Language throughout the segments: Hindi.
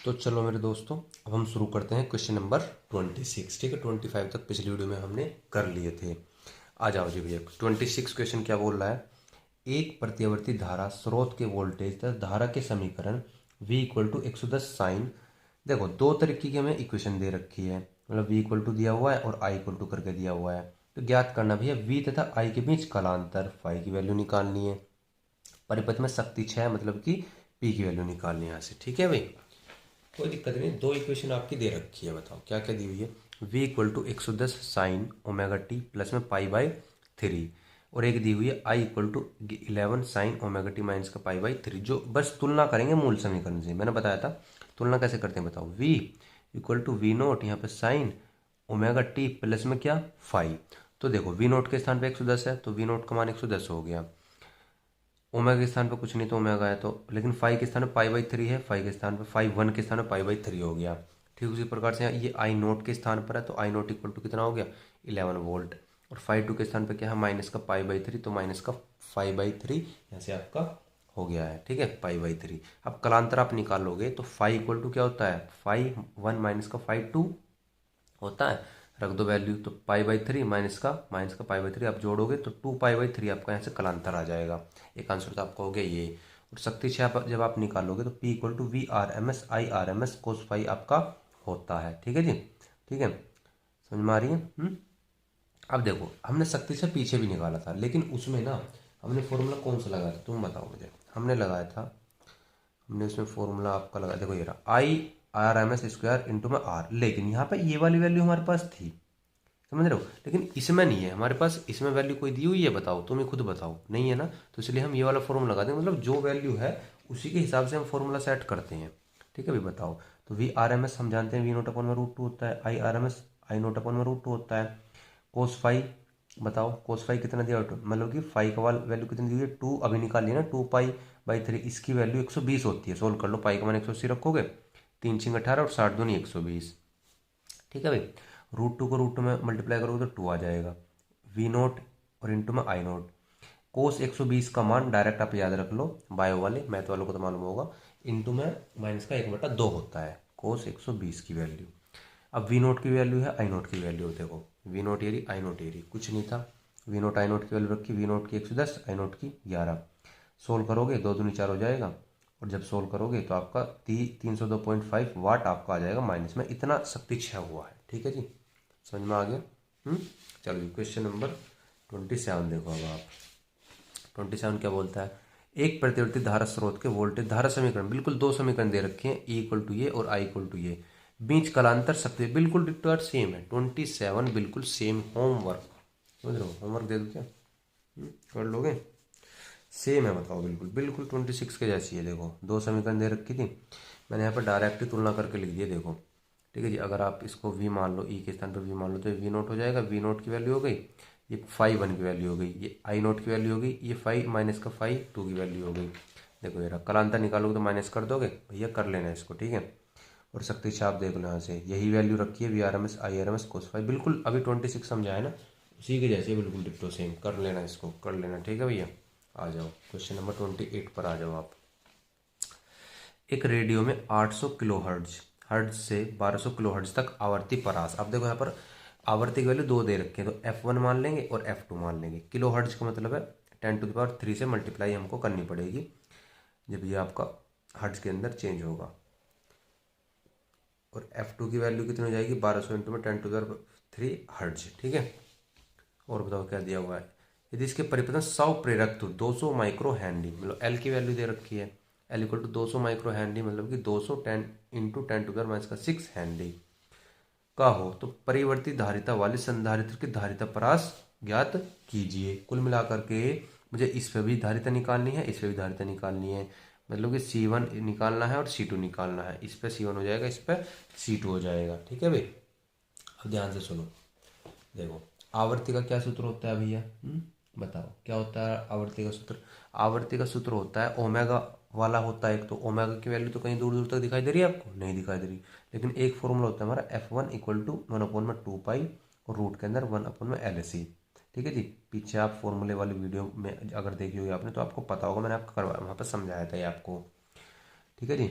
तो चलो मेरे दोस्तों, अब हम शुरू करते हैं क्वेश्चन नंबर 26। ठीक है, 25 तक पिछली वीडियो में हमने कर लिए थे। आ जाओ जी भैया। 26 क्वेश्चन क्या बोल रहा है। एक प्रतिवर्ती धारा स्रोत के वोल्टेज तथा धारा के समीकरण V इक्वल टू 110 साइन। देखो, दो तरीके की हमें इक्वेशन दे रखी है, मतलब V इक्वल टू दिया हुआ है और I इक्वल टू करके दिया हुआ है। तो ज्ञात करना भैया V तथा I के बीच कालांतर फाई की वैल्यू निकालनी है। परिपथ में शक्ति 6 मतलब कि P की वैल्यू निकालनी है यहाँ से। ठीक है भाई, कोई दिक्कत नहीं। दो इक्वेशन आपकी दे रखी है, बताओ क्या क्या दी हुई है। V equal to 110 sine omega T plus में पाई/3, और एक दी हुई है I equal to 11 sine omega T minus का पाई/3। जो बस तुलना करेंगे मूल समीकरण से, मैंने बताया था तुलना कैसे करते हैं, बताओ। V equal to V naught, यहाँ पे साइन ओमेगा टी प्लस में क्या फाई। तो देखो, V नोट के स्थान पे 110 है तो V नोट का मान 110 हो गया। ओमेगा के स्थान पे कुछ नहीं तो ओमेगा है, तो लेकिन फाई के स्थान पे पाई/3 है, फाई के स्थान पे फाई 1 के स्थान पे पाई/3 हो गया। ठीक उसी प्रकार से ये आई नोट के स्थान पर है तो आई नोट इक्वल टू कितना हो गया 11 वोल्ट। और फाई 2 के स्थान पे क्या है माइनस का पाई/3, तो माइनस का फाई/3 यहाँ से आपका हो गया है। ठीक है, पाई/3। अब कलांतर आप निकालोगे तो फाई इक्वल टू क्या होता है, फाई 1 माइनस का फाई 2 होता है। रख दो वैल्यू, तो पाई/3 माइनस का पाई/3 आप जोड़ोगे तो 2 पाई/3 आपका यहाँ से कलांतर आ जाएगा। एक आंसर तो आपका हो गया ये। और शक्ति 6 जब आप निकालोगे तो P equal to V RMS I RMS cos phi आपका होता है। ठीक है जी, ठीक है, समझ में आ रही है। अब देखो, हमने शक्ति से पीछे भी निकाला था, लेकिन उसमें ना हमने फॉर्मूला कौन सा लगाया था, तुम बताओ मुझे। हमने लगाया था, हमने उसमें फॉर्मूला आपका लगा, देखो ये रहा I RMS² इंटू में R। लेकिन यहाँ पे ये वाली वैल्यू हमारे पास थी, समझ रहे हो, लेकिन इसमें नहीं है हमारे पास। इसमें वैल्यू कोई दी हुई है, बताओ, तुम ही खुद बताओ, नहीं है ना। तो इसलिए हम ये वाला फॉर्मूला लगा देंगे, मतलब जो वैल्यू है उसी के हिसाब से हम फॉर्मूला सेट करते हैं। ठीक है भाई, बताओ। तो V RMS हम जानते हैं V0/√2 होता है, I RMS I0/√2 होता है। कोस फाई, बताओ कोस फाई कितना दिया, मतलब कि फाई का वैल्यू कितनी दी है 2, अभी निकाल लिया ना 2 पाई/3। इसकी वैल्यू 120 होती है, सोल्व कर लो। पाई का मान 180 रखोगे, 3×6 = 18 और 60 दूनी 120। ठीक है भाई, √2 को √2 में मल्टीप्लाई करोगे तो 2 आ जाएगा। V नोट और इंटू में I नोट। कोस 120 का मान डायरेक्ट आप याद रख लो, बायो वाले मैथ वालों को तो मालूम होगा। इंटू में माइनस का 1/2 होता है कोस 120 की वैल्यू। अब V नोट की वैल्यू है, I नोट की वैल्यू, देखो V नोट ये रही, I नोट ये रही, कुछ नहीं था। V नोट I नोट की वैल्यू रखी, V नोट की 110, I नोट की 11। सोल्व करोगे 2 दूनी 4 हो जाएगा, और जब सोल्व करोगे तो आपका 302.5 वाट आपका आ जाएगा माइनस में। इतना शक्ति 6 हुआ है। ठीक है जी, समझ में आ गया। चलो जी, क्वेश्चन नंबर 27 देखो। अब आप 27 क्या बोलता है। एक प्रतिवर्ती धारा स्रोत के वोल्टेज धारा समीकरण, बिल्कुल दो समीकरण दे रखे हैं, E इक्वल टू ये और I इक्वल टू ये। बीच कालांतर शक्ति बिल्कुल डिटो सेम है। 27 बिल्कुल सेम। होमवर्क समझ रहे हो, होमवर्क दे दो क्या, कर लोगे। सेम है, बताओ, बिल्कुल बिल्कुल 26 के जैसी है। देखो, दो समीकरण दे रखी थी, मैंने यहाँ पर डायरेक्ट ही तुलना करके लिख दिया। देखो, ठीक है जी, अगर आप इसको V मान लो, E के स्थान पर V मान लो, तो ये V नोट हो जाएगा। V नोट की वैल्यू हो गई, ये फाई 1 की वैल्यू हो गई, ये I नोट की वैल्यू हो गई, ये फाई माइनस का फाई 2 की वैल्यू हो गई। देखो ये रहा, कलांतर निकालोगे तो माइनस कर दोगे भैया, कर लेना इसको। ठीक है, और शक्ति छाप देख लो यहाँ से, यही वैल्यू रखी है V RMS I RMS cos phi, बिल्कुल अभी 26 समझा है ना, उसी के जैसे बिल्कुल डिट्टो सेम। कर लेना इसको, कर लेना। ठीक है भैया, आ जाओ क्वेश्चन नंबर 28 पर आ जाओ आप। एक रेडियो में 800 किलो हर्ट्ज से 1200 किलो हर्ट्ज तक आवर्ती परास। अब देखो यहाँ पर आवर्ती की वैल्यू दो दे रखे हैं, तो F1 मान लेंगे और F2 मान लेंगे। किलो हर्ट्ज का मतलब है 10⁻³ से मल्टीप्लाई हमको करनी पड़ेगी जब ये आपका हर्ट्ज के अंदर चेंज होगा। और F2 की वैल्यू कितनी हो जाएगी 1200 इंटू में 10⁻³ हर्ट्ज। ठीक है, और बताओ क्या दिया हुआ है। यदि इसके परिपथ 100 प्रेरक तो 200 माइक्रो हैंडी, मतलब L की वैल्यू दे रखी है, L equal to 200 micro henry, मतलब कि 200 10 इंटू 10⁻⁶ हैंडी का हो तो परिवर्ती धारिता वाले संधारित्र की धारिता परास ज्ञात कीजिए। कुल मिलाकर के मुझे इस पर भी धारिता निकालनी है, इस पर भी धारिता निकालनी है, मतलब कि C1 निकालना है और C2 निकालना है। इस पर C1 हो जाएगा, इस पर C2 हो जाएगा। ठीक है भाई, अब ध्यान से सुनो। देखो, आवर्ती का क्या सूत्र होता है भैया, बताओ क्या होता है आवर्ती का सूत्र। आवर्ती का सूत्र होता है ओमेगा वाला होता है एक, तो ओमेगा की वैल्यू तो कहीं दूर दूर तक दिखाई दे रही है आपको, नहीं दिखाई दे रही। लेकिन एक फॉर्मूला होता है हमारा F1 इक्वल टू 1/2 पाई और रूट के अंदर 1/LC। ठीक है जी, पीछे आप फॉर्मूले वाली वीडियो में अगर देखी होगी आपने तो आपको पता होगा, मैंने आपको करवा वहाँ पर समझाया था ये आपको। ठीक है जी,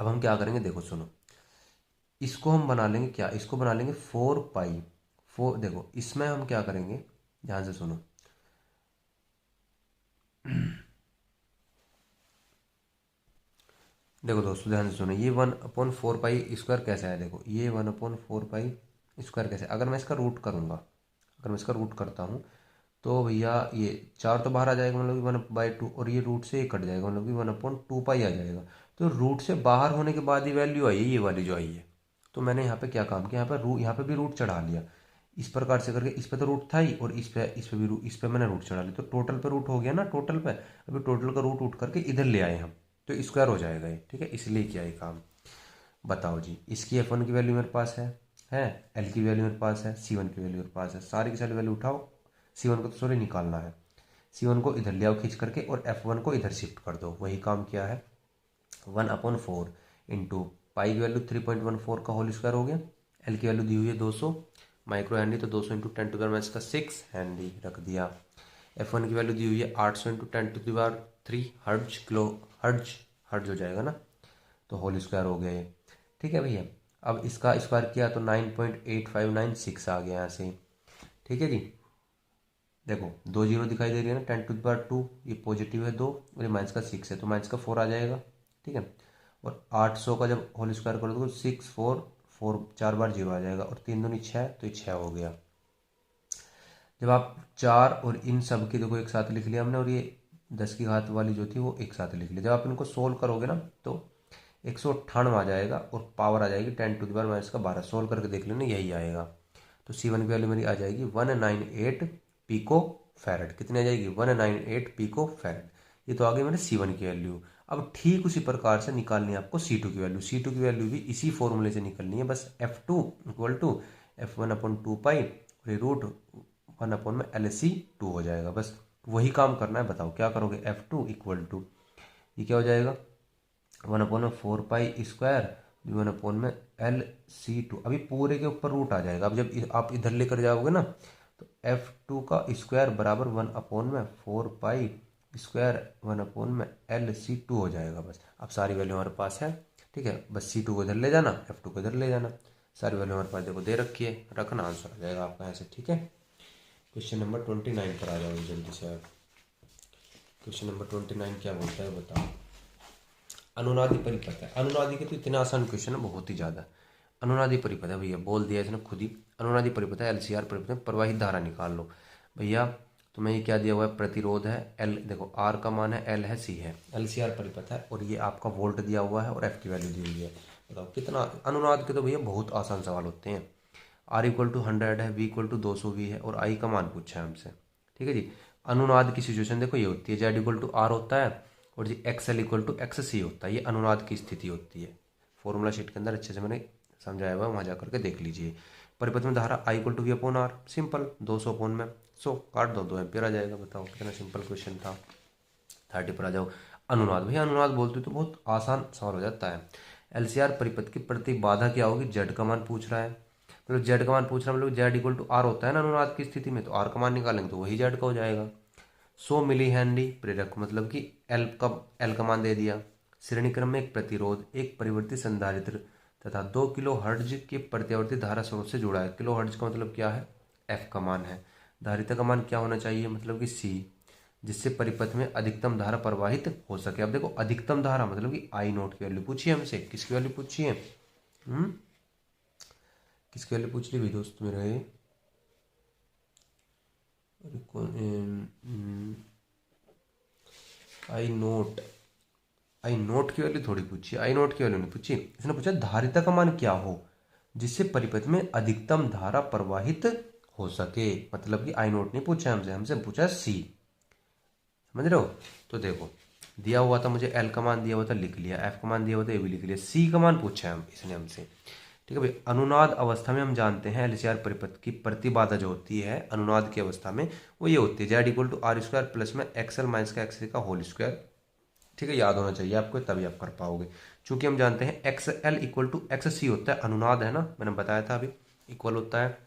अब हम क्या करेंगे, देखो सुनो, इसको हम बना लेंगे क्या, इसको बना लेंगे 4 पाई। देखो इसमें हम क्या करेंगे, ध्यान से सुनो, देखो दोस्तों ध्यान से सुनो, ये 1/4 पाई स्क्वायर कैसे है, देखो ये 1/4 पाई स्क्वायर कैसे, अगर मैं इसका रूट करूँगा, अगर मैं इसका रूट करता हूँ तो भैया ये 4 तो बाहर आ जाएगा, मतलब कि 1/2, और ये रूट से ये कट जाएगा, मतलब कि 1/2 पाई आ जाएगा। तो रूट से बाहर होने के बाद ही वैल्यू आई है, ये वाली जो आई है। तो मैंने यहाँ पे क्या काम किया, यहाँ पे भी रूट चढ़ा लिया, इस प्रकार से करके, इस पे तो रूट था ही, और इस पे भी इस पे मैंने रूट चढ़ा लिया, तो टोटल पे रूट हो गया ना, टोटल पे। अभी टोटल का रूट उठ करके इधर ले आए हम, तो स्क्वायर हो जाएगा ये, ठीक है, इसलिए किया ये काम। बताओ जी, इसकी F1 की वैल्यू मेरे पास है L की वैल्यू मेरे पास है, C1 की वैल्यु मेरे पास है, सारी की सारी वैल्यू उठाओ, C1 को तो सॉरी निकालना है, C1 को इधर ले आओ खींच करके, और F1 को इधर शिफ्ट कर दो, वही काम किया है। 1/4 इंटू पाई की वैल्यू 3.14 का होल स्क्वायर हो गया, एल की वैल्यू दी हुई है 200 माइक्रो हैंडी, तो 200 इंटू 10⁻6 हैंडी रख दिया। F1 की वैल्यू दी हुई है 800 इंटू 10⁻3 हर्ज, किलो हर्ज, हर्ज हो जाएगा ना, तो होल स्क्वायर हो गया ये, ठीक है भैया। अब इसका स्क्वायर किया तो 9.8596 आ गया यहाँ से, ठीक है जी। देखो 2 जीरो दिखाई दे रही है ना, 10⁻2, ये पॉजिटिव है 2, और ये -6 है, तो -4 आ जाएगा, ठीक है। और 800 का जब होल स्क्वायर करो तो 6 4 4, 4 बार जीरो आ जाएगा, और 3 दूनी 6, तो ये 6 हो गया। जब आप 4 और इन सब की देखो एक साथ लिख लिया हमने, और ये 10 की घात वाली जो थी वो एक साथ लिख लिया, जब आप इनको सोल्व करोगे ना तो 198 आ जाएगा, और पावर आ जाएगी 10⁻12, सोल्व करके देख लेना यही आएगा। तो C1 की वैल्यू मेरी आ जाएगी 198 पिको फैरेड, कितनी आ जाएगी 198 पिको फैरेड, ये तो आ गई मेरे C1 की वैल्यू। अब ठीक उसी प्रकार से निकालनी है आपको C2 की वैल्यू, C2 की वैल्यू भी इसी फॉर्मूले से निकलनी है, बस F2 equal to F1/2 pi, root 1 में LC2 हो जाएगा, बस वही काम करना है। बताओ क्या करोगे, F2 इक्वल टू ये क्या हो जाएगा 1/4 पाई स्क्वायर 1/LC2, अभी पूरे के ऊपर रूट आ जाएगा। अब जब आप इधर लेकर जाओगे ना तो F2 का स्क्वायर बराबर 1/4 पाई स्क्वायर 1/LC2 हो जाएगा, बस। अब सारी वैल्यू हमारे पास है, ठीक है, बस C2 को इधर ले जाना, F2 को इधर ले जाना, सारी वैल्यू हमारे पास देखो दे रखी है, रखना, आंसर आ जाएगा आपका ऐसे, ठीक है। क्वेश्चन नंबर 29 पर आ जाओ जल्दी से आप। क्वेश्चन नंबर 29 क्या बोलता है बताओ। अनुनादी परिपथ है, अनुनादी के तो इतना आसान क्वेश्चन है, बहुत ही ज़्यादा। अनुनादी परिपथ है भैया, बोल दिया इसने खुद ही, अनुनादी परिपथ है, LCR परिपथ है, प्रवाहित धारा निकाल लो भैया। तुम्हें ये क्या दिया हुआ है, प्रतिरोध है L, देखो R का मान है, L है, C है, LCR परिपथ है, और ये आपका वोल्ट दिया हुआ है, और F की वैल्यू दी हुई है। बताओ कितना, अनुनाद के तो भैया बहुत आसान सवाल होते हैं। R = 100 है, V = 200V है, और I का मान पूछा है हमसे, ठीक है जी। अनुनाद की सिचुएशन देखो ये होती है, Z = R होता है, और जी XL = XC होता है, ये अनुनाद की स्थिति होती है। फॉर्मूला शीट के अंदर अच्छे से मैंने समझाया हुआ है, वहाँ जा करके देख लीजिए। परिपथ में धारा I = V/R, सिंपल, 200/100 काट दो, 2 एम्पियर आ जाएगा। बताओ कितना सिंपल क्वेश्चन था। 30 पर आ जाओ। अनुनाद, भैया अनुनाद बोलते हो तो बहुत आसान सवाल हो जाता है। LCR परिपथ की प्रतिबाधा क्या होगी, Z का मान पूछ रहा है, मतलब Z का मान पूछ रहा है, मतलब Z = R होता है ना अनुनाद की स्थिति में, तो R का मान निकालेंगे तो वही Z का हो जाएगा। 100 मिली हेनरी प्रेरक, मतलब कि L का मान दे दिया। श्रेणी क्रम में एक प्रतिरोध, एक परिवर्ती संधारित्र तथा 2 किलो हर्ट्ज के प्रत्यावर्ती धारा स्रोत से जुड़ा है। किलो हर्ट्ज का मतलब क्या है, F का मान है। धारिता का मान क्या होना चाहिए, मतलब कि C, जिससे परिपथ में अधिकतम धारा प्रवाहित हो सके। अब देखो अधिकतम धारा मतलब कि I0 की वैल्यू पूछी है हमसे, किसकी वैल्यू पूछी है, किसकी वैल्यू पूछ ली भाई दोस्त मेरे, आई नोट की वैल्यू थोड़ी पूछी, आई नोट की वैल्यू नहीं पूछी, इसने पूछा धारिता का मान क्या हो जिससे परिपथ में अधिकतम धारा प्रवाहित हो सके, मतलब कि आई नोट नहीं पूछा हमसे, हमसे पूछा C, समझ रहे हो। तो देखो दिया हुआ था मुझे, L का मान दिया हुआ था, लिख लिया, F का मान दिया हुआ था, ये भी लिख लिया, C का मान पूछा है इसने हमसे, ठीक है भाई। अनुनाद अवस्था में हम जानते हैं LCR परिपथ की प्रतिबाधा जो होती है अनुनाद की अवस्था में, वो ये होती है Z = R² प्लस में XL - XC का होल स्क्वायर, ठीक है, याद होना चाहिए आपको, तभी आप कर पाओगे। चूंकि हम जानते हैं XL = XC होता है, अनुनाद है ना, मैंने बताया था अभी, इक्वल होता है,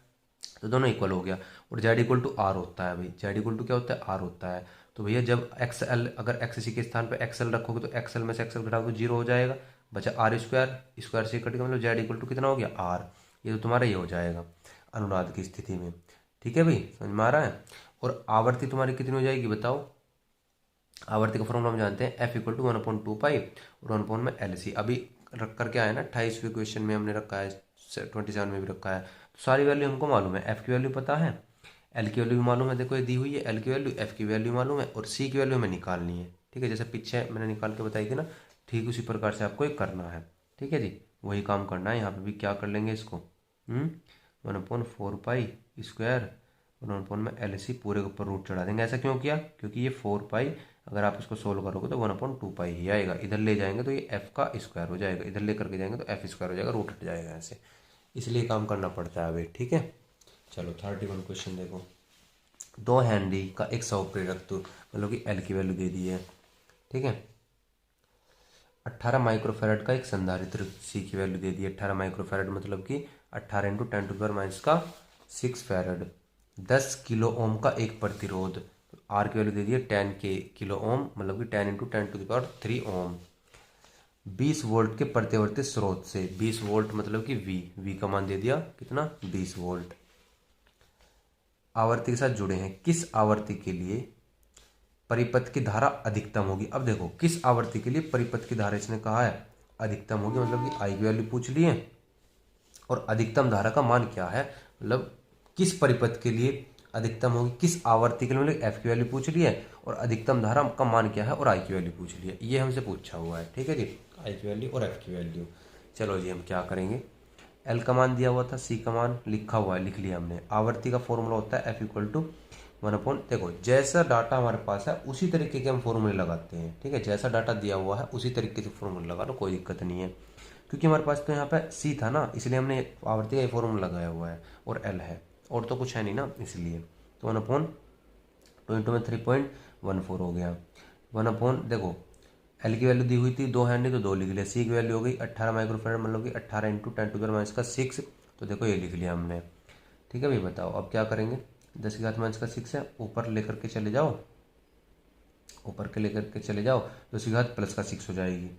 तो दोनों इक्वल हो गया। और Z = R होता है भाई, Z = क्या होता है, R होता है। तो भैया जब XL, अगर XC के स्थान पे XL रखोगे तो XL में से XL घटाओ तो 0 हो जाएगा, बचा आर स्क्वायर, स्क्वायर से कट गया मतलब जेड इक्वल टू कितना हो गया आर। ये तो तुम्हारा ये हो जाएगा अनुनाद की स्थिति में। ठीक है भाई, समझ में आ रहा है। और आवर्ती तुम्हारी कितनी हो जाएगी बताओ। आवर्ती का फॉर्मूला हम जानते हैं एफ इक्वल टू 1/2 पाई और 1 में एल सी। अभी रख कर क्या है ना 28वें क्वेश्चन में हमने रखा है, 27 में भी रखा है। तो सारी वैल्यू हमको मालूम है, एफ की वैल्यू पता है, एल की वैल्यू भी मालूम है, देखो ये दी हुई है एल की वैल्यू, एफ की वैल्यू मालूम है और सी की वैल्यू हमें निकालनी है। ठीक है, जैसे पीछे मैंने निकाल के बताई थी ना, ठीक उसी प्रकार से आपको ये करना है। ठीक है जी, वही काम करना है। यहाँ पे भी क्या कर लेंगे इसको, 1/4 पाई स्क्वायर 1 में एल सी पूरे के ऊपर रूट चढ़ा देंगे। ऐसा क्यों किया, क्योंकि ये 4 पाई अगर आप इसको सोल्व करोगे तो 1/2 पाई ही आएगा। इधर ले जाएंगे तो ये एफ का स्क्वायर हो जाएगा, इधर ले करके जाएंगे तो एफ स्क्वायर हो जाएगा, रूट हट जाएगा ऐसे, इसलिए काम करना पड़ता है अभी। ठीक है, चलो 31 क्वेश्चन देखो। 2 हेनरी का एक 100 प्रेरक तो मतलब कि एल की वैल्यू दे दी है। ठीक है, 18 माइक्रोफेरेड का एक संधारित्र सी की वैल्यू दे दी है। 18 माइक्रोफेरेड मतलब कि 18 × 10⁻⁶ फैरेड। 10 किलो ओम का एक प्रतिरोध, आर की वैल्यू दे दी है 10 के किलो ओम मतलब कि 10 × 10⁻³ ओम। 20 वोल्ट के प्रतिवर्ती स्रोत से, 20 वोल्ट मतलब कि वी का मान दे दिया कितना 20 वोल्ट, आवर्ती के साथ जुड़े हैं। किस आवर्ती के लिए परिपथ की धारा अधिकतम होगी। अब देखो किस आवर्ती के लिए परिपथ की धारा इसने कहा है अधिकतम होगी, मतलब कि आई की वैल्यू पूछ ली है और अधिकतम धारा का मान क्या है, मतलब किस परिपथ के लिए अधिकतम होगी, किस आवर्ती के लिए, मतलब एफ की वैल्यू पूछ ली है और अधिकतम धारा का मान क्या है और आई की वैल्यू पूछ ली है, ये हमसे पूछा हुआ है। ठीक है जी, आई की वैल्यू और एफ की वैल्यू। चलो जी हम क्या करेंगे, एल का मान दिया हुआ था, सी का मान लिखा हुआ है, लिख लिया हमने। आवर्ती का फॉर्मूला होता है एफ इक्वल टू 1/, देखो जैसा डाटा हमारे पास है उसी तरीके के हम फॉर्मूले लगाते हैं। ठीक है, जैसा डाटा दिया हुआ है उसी तरीके से फॉर्मूला लगा लो, कोई दिक्कत नहीं है। क्योंकि हमारे पास तो यहाँ पे सी था ना, इसलिए हमने आवर्ती का फॉर्मूला लगाया हुआ है और एल है और तो कुछ है नहीं ना, इसलिए तो 1/2 में 3.14 हो गया। 1/, देखो एल की वैल्यू दी हुई थी 2 हेनरी तो 2 लिख लिया। सी की वैल्यू हो गई 18 माइक्रोफेरेड मतलब कि 18 × 10⁻⁶, तो देखो ये लिख लिया हमने। ठीक है भाई, बताओ अब क्या करेंगे, 10⁻⁶ है, ऊपर लेकर के चले जाओ, ऊपर के लेकर के चले जाओ, 10⁻+6 हो जाएगी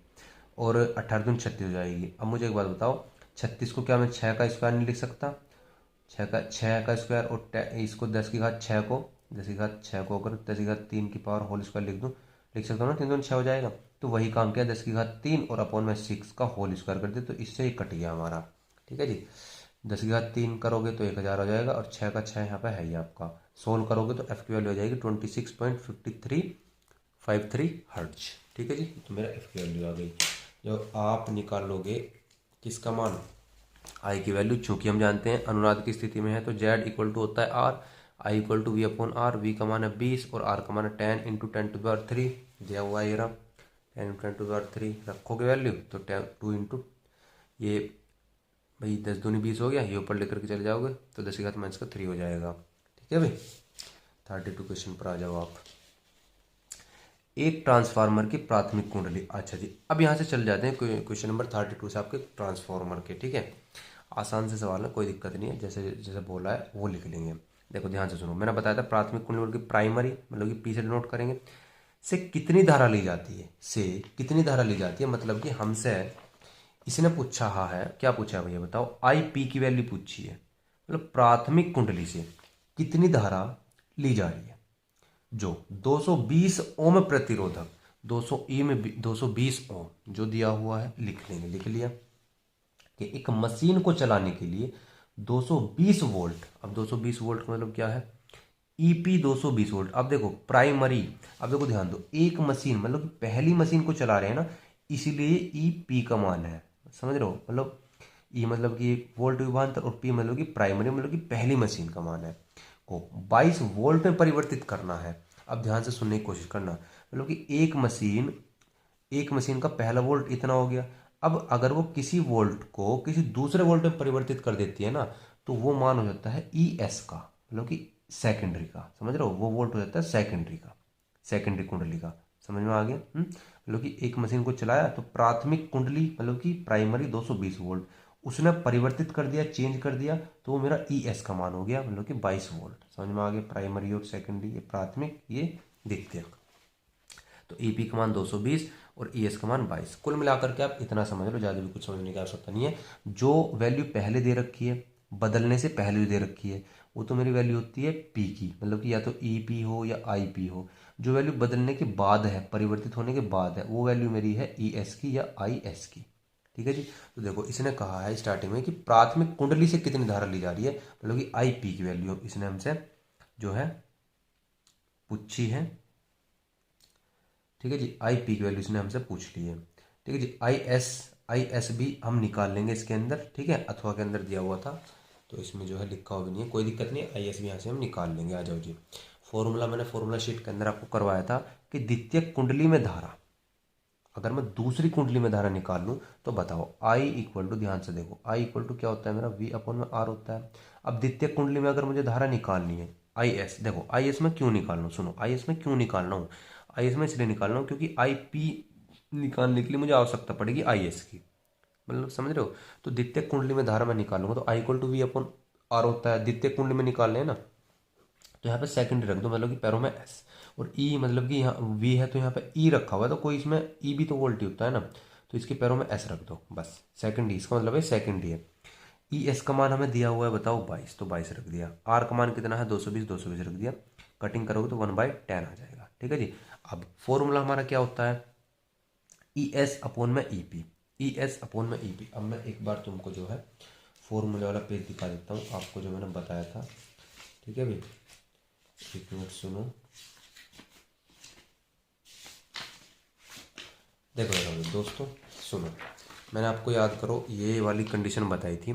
और 18 दूनी 36 हो जाएगी। अब मुझे एक बात बताओ, 36 को क्या मैं 6 का स्क्वायर नहीं लिख सकता, 6 का स्क्वायर और इसको 10⁻6 को 10⁻6 को अगर 10⁻3 की पावर होल स्क्वायर लिख सकता हूँ ना, 3 दूनी 6 हो जाएगा। तो वही काम किया, 10⁻3 और अपॉन में 6 का होल स्क्वायर कर दिया, तो इससे ही कट गया हमारा। ठीक है जी, 10⁻3 करोगे तो 1000 हो जाएगा और 6 का 6 यहाँ पे है ही आपका, सोल्व करोगे तो एफ की वैल्यू हो जाएगी 26.5353 हर्ट्ज। ठीक है जी, तो मेरा एफ की वैल्यू आ गई। जब आप निकालोगे किसका मान, आई की वैल्यू, चूंकि हम जानते हैं अनुनाद की स्थिति में है तो जेड इक्वल टू होता है R, I equal to V/R, V का मान है 20 और आर का मान है 10 × 10⁻³ दिया हुआ है, ये रहा 10 × 10⁻³ रखोगे वैल्यू तो 2 इंटू ये भाई 10 दूनी 20 हो गया, ये ऊपर लेकर के चले जाओगे तो 10⁻³ हो जाएगा। ठीक है भाई, 32 क्वेश्चन पर आ जाओ आप। एक ट्रांसफार्मर की प्राथमिक कुंडली, अच्छा जी अब यहाँ से चल जाते हैं क्वेश्चन नंबर 32 से आपके ट्रांसफार्मर के। ठीक है, आसान से सवाल है, कोई दिक्कत नहीं है, जैसे जैसे बोला है वो लिख लेंगे। देखो ध्यान से सुनो, मैंने बताया था प्राथमिक कुंडली की प्राइमरी मतलब कि पी से डिनोट करेंगे, से कितनी धारा ली जाती है, से कितनी धारा ली जाती है, मतलब कि हमसे इसने पूछा है, क्या पूछा है भैया बताओ, आई पी की वैल्यू पूछी है, मतलब प्राथमिक कुंडली से कितनी धारा ली जा रही है। जो 220 ओम प्रतिरोधक 220 ओम जो दिया हुआ है लिख लेंगे, लिख लिया कि एक मशीन को चलाने के लिए 220 वोल्ट, अब 220 वोल्ट का मतलब क्या है, ईपी 220 वोल्ट। अब देखो प्राइमरी, अब देखो ध्यान दो, एक मशीन मतलब कि पहली मशीन को चला रहे हैं ना, इसीलिए ईपी का मान है, समझ रहे हो, मतलब ई मतलब कि वोल्ट विभवांतर और पी मतलब कि प्राइमरी मतलब कि पहली मशीन का मान है, को 22 वोल्ट में परिवर्तित करना है। अब ध्यान से सुनने की कोशिश करना, मतलब कि एक मशीन का पहला वोल्ट इतना हो गया। अब अगर वो किसी वोल्ट को किसी दूसरे वोल्ट में परिवर्तित कर देती है ना, तो वो मान हो जाता है ई एस का, मतलब कि सेकेंडरी का, समझ रहे हो, वो वोल्ट हो जाता है सेकेंडरी का, सेकेंडरी कुंडली का। समझ में आ गया, मतलब कि एक मशीन को चलाया तो प्राथमिक कुंडली मतलब कि प्राइमरी 220 वोल्ट, उसने परिवर्तित कर दिया, चेंज कर दिया, तो वो मेरा ई एस का मान हो गया, मतलब कि 22 वोल्ट। समझ में आ गया, प्राइमरी और सेकेंडरी, ये प्राथमिक ये द्वितीयक। तो ई पी का मान 220 और ई एस का मान 22। कुल मिलाकर के आप इतना समझ लो, ज़्यादा भी कुछ समझने की आवश्यकता नहीं है। जो वैल्यू पहले दे रखी है, बदलने से पहले जो दे रखी है, वो तो मेरी वैल्यू होती है पी की, मतलब कि या तो ई पी हो या आई पी हो। जो वैल्यू बदलने के बाद है, परिवर्तित होने के बाद है, वो वैल्यू मेरी है ई एस की या आई एस की। ठीक है जी। तो देखो इसने कहा है स्टार्टिंग में कि प्राथमिक कुंडली से कितनी धारा ली जा रही है, मतलब कि आई पी की वैल्यू इसने हमसे जो है पूछी है। ठीक है जी, आई पी की वैल्यू इसने हमसे पूछ ली है। ठीक है जी, आई एस भी हम निकाल लेंगे इसके अंदर। ठीक है, अथवा के अंदर दिया हुआ था तो इसमें जो है लिखा हुआ भी नहीं है, कोई दिक्कत नहीं है, आई एस भी यहाँ से हम निकाल लेंगे। आ जाओ जी, फॉर्मूला मैंने फॉर्मूला शीट के अंदर आपको करवाया था कि द्वितीयक कुंडली में धारा, अगर मैं दूसरी कुंडली में धारा निकाल लूँ तो बताओ आई इक्वल टू, ध्यान से देखो, आई इक्वल टू क्या होता है मेरा, वी अपॉन में आर होता है। अब द्वितीय कुंडली में अगर मुझे धारा निकालनी है आई एस, देखो आई एस में क्यों निकालना हूँ, सुनो आई एस में क्यों निकालना हूँ, आई एस में इसलिए निकालना हूँ क्योंकि आई पी निकालने के लिए मुझे आवश्यकता पड़ेगी आई एस की, मतलब समझ रहे हो। तो द्वितीय कुंडली में धारा मैं निकालूंगा तो I equal to V upon R होता है। द्वितीय कुंडली में निकाल लें ना, तो यहाँ पे सेकेंडरी रख दो, मतलब कि पैरों में एस, और ई मतलब कि यहाँ वी है तो यहाँ पे ई रखा हुआ है, तो कोई इसमें ई भी तो वोल्ट ही होता है ना, तो इसके पैरों में एस रख दो बस। सेकंड ई, इसका मतलब है सेकंड ई है। ई एस का मान हमें दिया हुआ है बताओ 22, तो 22 रख दिया। आर का मान कितना है 220 रख दिया। कटिंग करोगे तो 1/10 आ जाएगा। ठीक है जी। अब फॉर्मूला हमारा क्या होता है, ई एस अपॉन में E P, E S upon में ई पी। अब मैं एक बार तुमको जो है फॉर्मूले वाला पेज दिखा देता हूँ आपको, जो मैंने बताया था। ठीक है भाई, एक मिनट सुनो, देखो दोस्तों सुनो, मैंने आपको याद करो ये वाली कंडीशन बताई थी।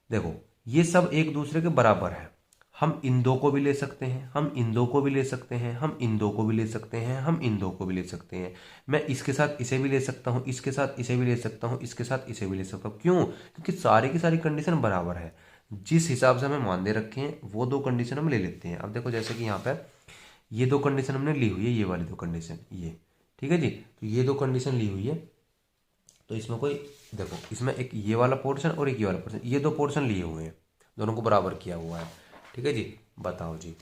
देखो ये सब एक दूसरे के बराबर है, हम इन दो को भी ले सकते हैं, हम इन दो को भी ले सकते हैं, हम इन दो को भी ले सकते हैं, हम इन दो को भी ले सकते हैं। मैं इसके साथ इसे भी ले सकता हूँ, इसके साथ इसे भी ले सकता हूँ, इसके साथ इसे भी ले सकता हूँ। क्यों? क्योंकि सारी की सारी कंडीशन बराबर है। जिस हिसाब से हमें मान दे रखे हैं वो दो कंडीशन हम ले लेते हैं। अब देखो जैसे कि यहाँ पे ये दो कंडीशन हमने ली हुई है, ये वाली दो कंडीशन, ये ठीक है जी। तो ये दो कंडीशन ली हुई है, तो इसमें कोई देखो, इसमें एक ये वाला पोर्शन और एक ये वाला पोर्शन, ये दो पोर्शन लिए हुए हैं, दोनों को बराबर किया हुआ है। ठीक है जी। बताओ जी,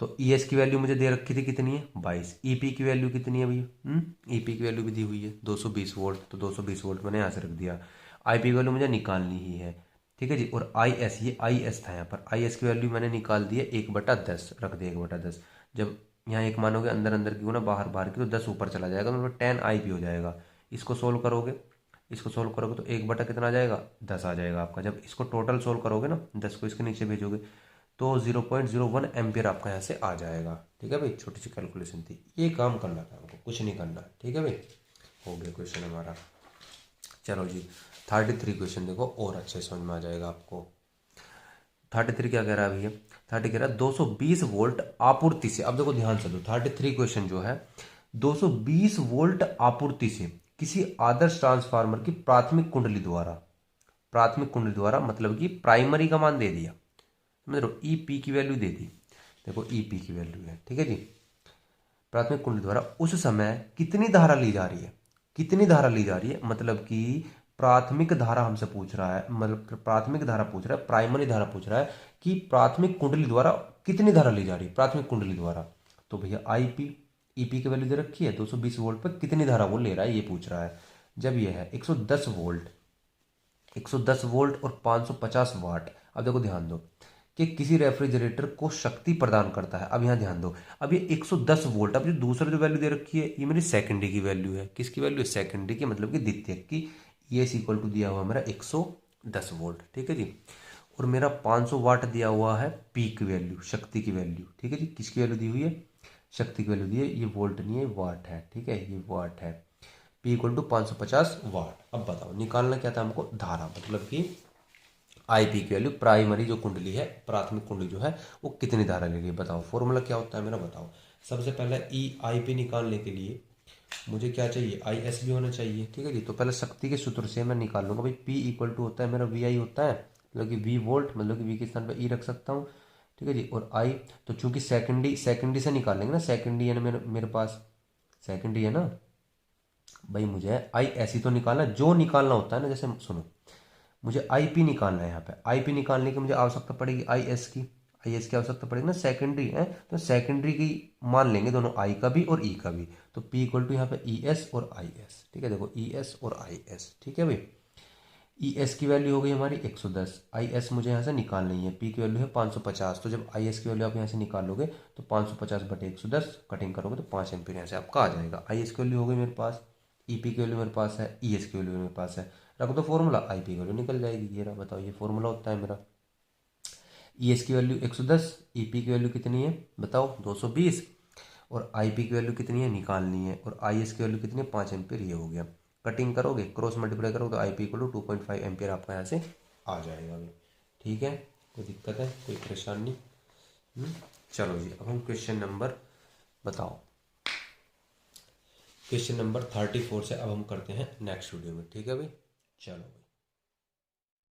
तो ई एस की वैल्यू मुझे दे रखी थी कितनी है 22, ई पी की वैल्यू कितनी है भैया, ई पी की वैल्यू भी दी हुई है 220 वोल्ट, तो 220 वोल्ट मैंने यहाँ से रख दिया। आई पी की वैल्यू मुझे निकालनी ही है। ठीक है जी। और आई एस, ये आई एस था यहाँ पर, आई एस की वैल्यू मैंने निकाल दी है 1/10 रख दिया, 1/10। जब यहाँ एक मानोगे अंदर अंदर की हो ना, बाहर बाहर की, तो 10 ऊपर चला जाएगा, मतलब 10 आई पी हो जाएगा। इसको सोल्व करोगे, इसको सोल्व करोगे तो 1/, कितना आ जाएगा 10 आ जाएगा आपका। जब इसको टोटल सोल्व करोगे ना, 10 को इसके नीचे भेजोगे तो 0.01 एम्पियर आपका यहाँ से आ जाएगा। ठीक है भाई, छोटी सी कैलकुलेशन थी, ये काम करना था हमको, कुछ नहीं करना। ठीक है भाई, हो गया क्वेश्चन हमारा। चलो जी 33 क्वेश्चन देखो, और अच्छे समझ में आ जाएगा आपको। 33 क्या कह रहा है भैया, 30 कह रहा है 220 वोल्ट आपूर्ति से। अब देखो ध्यान से दो, 33 क्वेश्चन जो है 220 वोल्ट आपूर्ति से किसी आदर्श ट्रांसफार्मर की प्राथमिक कुंडली द्वारा, प्राथमिक कुंडली द्वारा मतलब कि प्राइमरी का मान दे दिया, समझ लो, ई पी की वैल्यू दे दी। देखो ई पी की वैल्यू है, ठीक है जी। प्राथमिक कुंडली द्वारा उस समय कितनी धारा ली जा रही है, कितनी धारा ली जा रही है, मतलब कि प्राथमिक धारा हमसे पूछ रहा है, मतलब प्राथमिक धारा पूछ रहा है, प्राइमरी धारा पूछ रहा है कि प्राथमिक कुंडली द्वारा कितनी धारा ली जा रही है, प्राथमिक कुंडली द्वारा। तो भैया आई पी, ई पी की वैल्यू दे रखी है 220 वोल्ट पर कितनी धारा वो ले रहा है, ये पूछ रहा है। जब ये है 110 वोल्ट, 110 वोल्ट और 550 वाट। अब देखो ध्यान दो कि किसी रेफ्रिजरेटर को शक्ति प्रदान करता है। अब यहाँ ध्यान दो, अब ये 110 वोल्ट, अब जो दूसरा जो वैल्यू दे रखी है ये मेरी सेकेंडरी की वैल्यू है। किसकी वैल्यू है, सेकेंडरी की, मतलब कि द्वितीयक की। ये इक्वल टू दिया हुआ मेरा 110 वोल्ट, ठीक है जी। और मेरा 500 वाट दिया हुआ है पीक वैल्यू, शक्ति की वैल्यू, ठीक है जी। किसकी वैल्यू दी हुई है, शक्ति की वैल्यू दी है, ये वोल्ट नहीं है वाट है, ठीक है, ये वाट है। पी इक्वल टू 550 वाट। अब बताओ निकालना क्या था हमको, धारा, मतलब कि आई पी की वैल्यू, प्राइमरी जो कुंडली है, प्राथमिक कुंडली जो है वो कितनी धारा ले रही है। बताओ फॉर्मूला क्या होता है मेरा, बताओ। सबसे पहले ई आई पी निकालने के लिए मुझे क्या चाहिए, आई एस भी होना चाहिए, ठीक है जी। तो पहले शक्ति के सूत्र से मैं निकाल लूंगा भाई, पी इक्वल टू होता है मेरा वी आई होता है, मतलब कि वी वोल्ट, मतलब कि वी के स्थान पर ई रख सकता हूँ, ठीक है जी। और आई, तो चूंकि सेकेंडरी से निकालेंगे ना, सेकेंडरी है ना मेरे पास, सेकेंडरी है ना भाई, मुझे आई एस ही तो निकालना, जो निकालना होता है ना, जैसे सुनो, मुझे आई पी निकालना है। यहाँ पे आई पी निकालने की मुझे आवश्यकता पड़ेगी आई एस की। IS की आवश्यकता पड़ेगी ना, सेकेंडरी है, तो सेकेंडरी की मान लेंगे दोनों, I का भी और E का भी। तो P इक्वल टू यहाँ पे ES और IS, ठीक है, देखो ES और IS, ठीक है भाई। ES की वैल्यू हो गई हमारी 110, IS मुझे यहाँ से निकालनी है, P की वैल्यू है 550। तो जब IS की वैल्यू आप यहाँ से निकालोगे तो 550/110 कटिंग करोगे तो 5 एम्पीयर यहाँ से आपका आ जाएगा। IS की वैल्यू हो गई मेरे पास, EP की वैल्यू मेरे पास है, ES की वैल्यू मेरे पास है, रख दो फॉर्मूला, IP की वैल्यू निकल जाएगी। ये रहा, बताओ, ये फॉर्मूला होता है मेरा। ES की वैल्यू 110, EP की वैल्यू कितनी है बताओ 220, और IP की वैल्यू कितनी है निकालनी है, और IS की वैल्यू कितनी है 5 एम्पीयर। ये हो गया, कटिंग करोगे, क्रॉस मल्टीप्लाई करोगे तो IP इक्वल टू 2.5 एम्पीयर आपका यहाँ से आ जाएगा भाई। ठीक है, कोई दिक्कत है, कोई परेशानी? चलो जी, अब हम क्वेश्चन नंबर बताओ, क्वेश्चन नंबर 34 से अब हम करते हैं नेक्स्ट वीडियो में। ठीक है भाई, चलो।